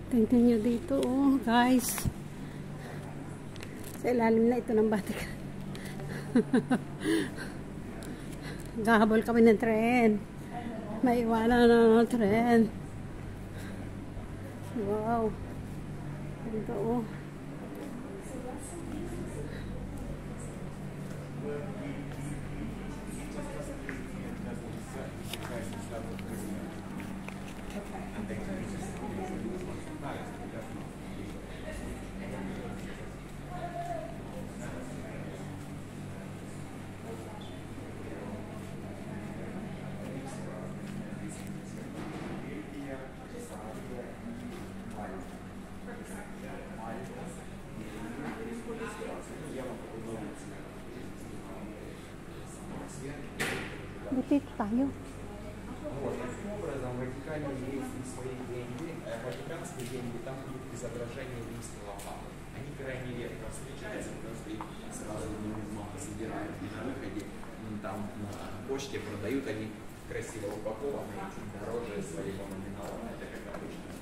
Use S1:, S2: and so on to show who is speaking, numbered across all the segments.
S1: Tingnan nyo dito, oh, guys. Sa ilalim na ito ng Vatican. Gahabol kami ng tren. May iwanan na ng tren. Wow. Ito, oh. Dito tayo.
S2: Таким образом, в Ватикане есть свои деньги, ватиканские деньги, там будет изображение римского папы. Они крайне редко встречаются, потому что их сразу мало собирают и на выходе там на почте продают, они красиво упакованы и чуть дороже своего номинала. Это как обычно.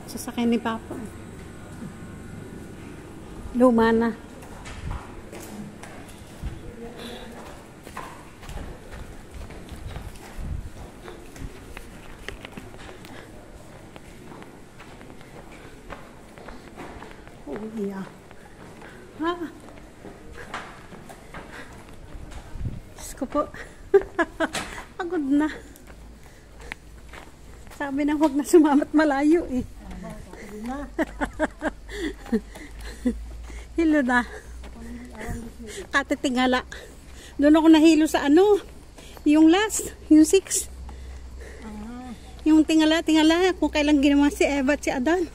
S1: Sasakay ni Papa. Luma na. Oh, yeah. Ah. Diyos ko po. Pagod na. Sabi na huwag na sumamat malayo eh. Hilo na. Katitingala. Doon ako nahilo sa ano. Yung last. Yung 6. Yung tingala kung kailan ginawa si Eva at si Adan.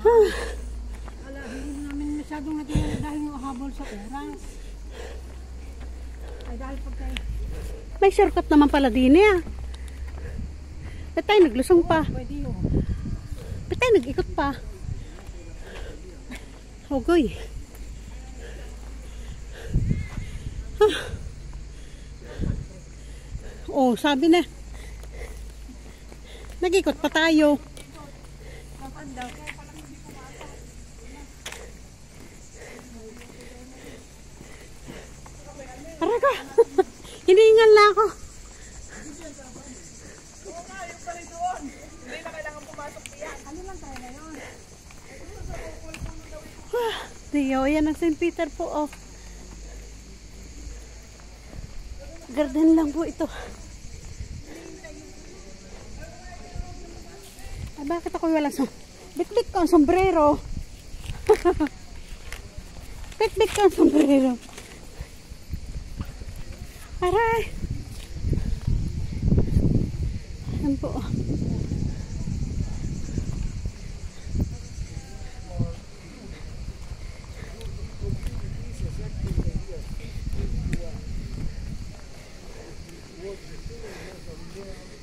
S3: Wala, hindi namin masyadong natingala dahil yung habol sa oras. Ay dahil pagkain.
S1: May shortcut naman pala din eh. Ba't tayo naglusong pa?
S3: Pwede yun.
S1: Ba't tayo nag-ikot pa? Ogoy. Oh, sabi na. Nag-ikot pa tayo. Aray ka. Hiningal na ako. Diyo, yan ang St. Peter po, oh. Garden lang po ito. Ay, bakit ako walang bit-bit ko ang sombrero? Bit-bit ko ang sombrero. Aray! Yan po, oh.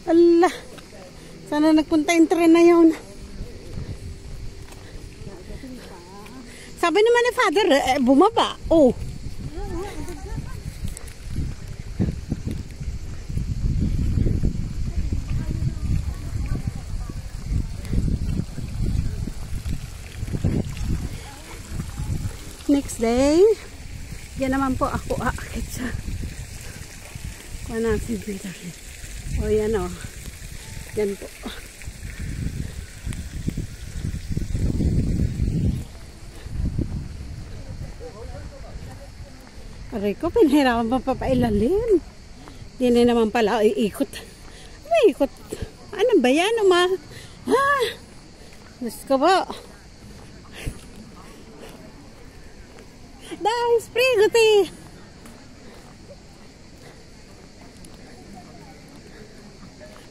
S1: Allah, sana nagpunta yung tren na yun. Sabi naman ni Father, bumaba. Oh. Next day, yan naman po ako aakit sa St. Peter. O yan o. Yan po. Aray ko, pinahirapan pa papailalim. Yan na naman pala. Iikot. Ay, ikot. Ano ba yan, ma? Ah! Diyos ko po. Dahil, spray, guti.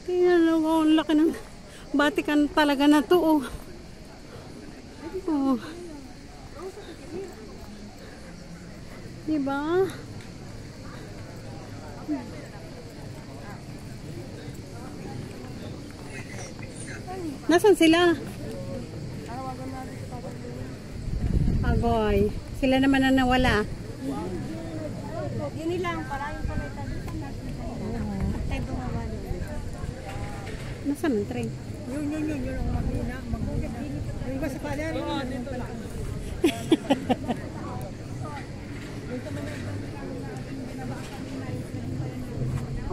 S1: Tingnan mo, ang laki ng Vatican talaga na to, oh. Oh. Diba? Nasaan sila? Agoy. Sila naman na nawala.
S3: Yun nilang para yung palitan. Tayo gumawa doon.
S1: Nasaan ang train?
S3: Yun ang mahina. Yung iba sa pala, dito lang.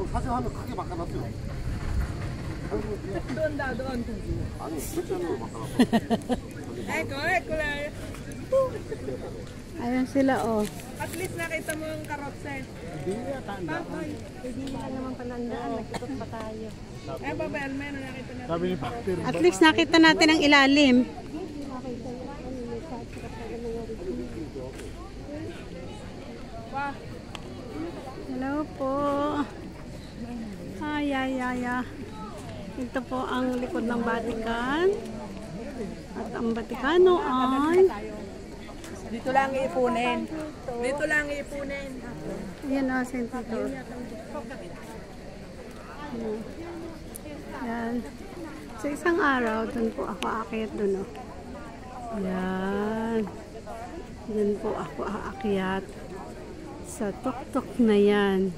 S4: 사진하면 크게 바꿔놨어요.
S3: Doon.
S4: 아니, 글자로 바꿔놨어.
S3: Kulay.
S1: Ayan sila, oh.
S3: At least nakita mo yung karotse. Hindi na naman panandaan. Nagkikot pa tayo. Eh, Babel, meron nakita natin.
S4: Sabi ni Pastor.
S1: At least nakita natin ang ilalim. Hello po. Ay. Ito po ang likod ng Vatican. At ang Vaticano ay...
S3: Dito lang iipunin.
S1: Ayan o, St. Peter. Yan. Sa isang araw, dun po ako aakyat dun o. Yan. Dun po ako aakyat. Sa tuktok na yan.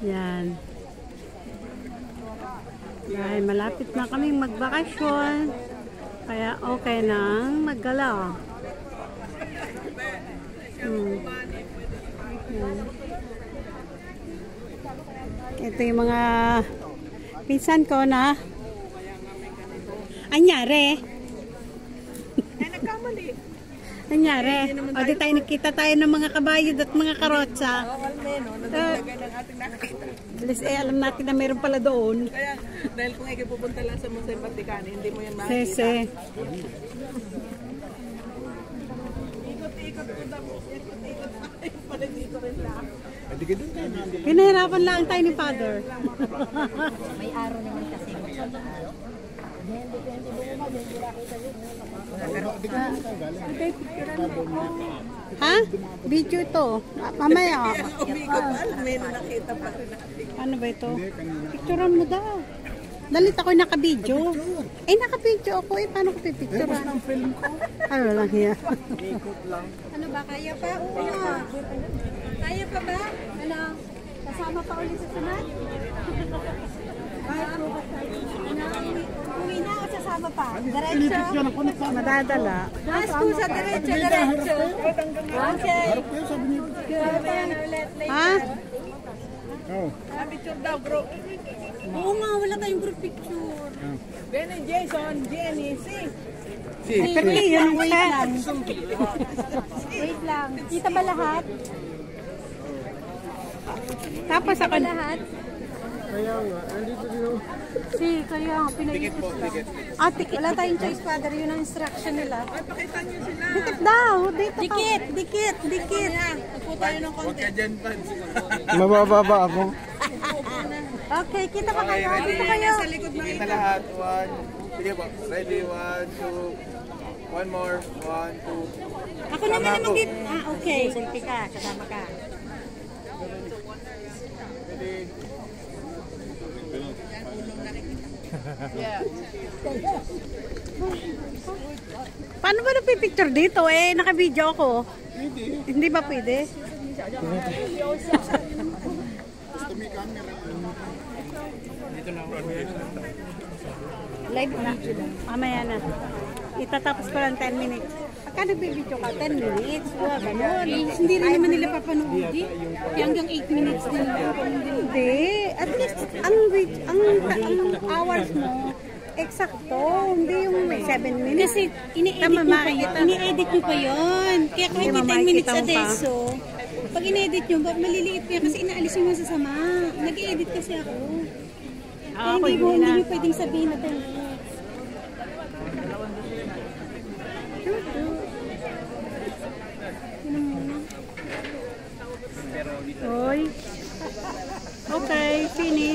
S1: Yan. Dahil malapit na kaming magbakasyon. Kaya okay nang maggalaw. Ito yung mga pinsan ko na anyari.
S3: Nagkamali.
S1: Anyari. O di tayo nakita tayo ng mga kabayod at mga karotsa.
S3: Nadagdagan ng ating nakakita.
S1: At least alam natin na meron pala doon.
S3: Kaya, dahil kung ikaw pupunta lang sa Museo Vaticano, hindi mo yan makikita.
S1: Sese.
S3: Ikot ko daw. Ikot pala dito rin lang.
S1: Pinahirapan lang tayo ni Father.
S3: May araw naman kasi.
S1: Ha? Video ito. Mamaya.
S3: Umikot pa, may nakita pa rin natin.
S1: Ano ba ito? Picturean mo daw. Dalit ako naka-video. Eh, naka-video ako. Eh, paano ko pipicturean? Ano lang yan?
S3: Ano ba, kaya pa? Oo. Kaya pa ba? Ano? Kasama pa ulit sa sunod? Uwi na o sasama pa? Diretso?
S1: Madadala.
S3: Sa diretso. Okay.
S1: Ha?
S3: Picture daw, bro. Oo nga, wala tayong group picture. Benny, Jason, Jenny, si.
S1: Pero yun,
S3: Wait lang. Kita ba lahat?
S1: Tapos ako.
S3: Lahat?
S4: Kaya nga, andito din ako.
S3: Kaya pinag-ipos lang. Wala tayong choice, Father. Yun ang instruction nila. Ay, pakita nyo sila.
S1: Dikit daw. Dito
S3: Dikit. Nagpo tayo ng konti.
S4: Mabababa ako.
S3: Okay, kita pa kayo. Dito kayo.
S2: Sa likod na kita lahat. One. Sige po. Ready? 1, 2. One more. 1, 2.
S3: Ako naman na mag-ip. Okay. Selfie ka. Kasama ka.
S1: Paano ba napipicture dito? Eh, naka-video ako. Hindi ba pwede? Live video lang. Mamaya na. Itatapos ko lang 10 minutes. Pagka nag-video ka, 10 minutes. Ganun.
S3: Hindi rin naman nila papanoodin. Hanggang 8 minutes din lang.
S1: Hindi. At least, ang hours mo, eksakto. Hindi yung 7 minutes.
S3: Kasi ini-edit nyo pa yun. Kaya kahit may 10 minutes a day, so pag in-edit nyo, maliliit pa yan kasi inaalis yung masasama. Nag-i-edit kasi ako. Kaya hindi nyo pwedeng sabihin na 10 minutes.
S1: Hoy. Okay, finish.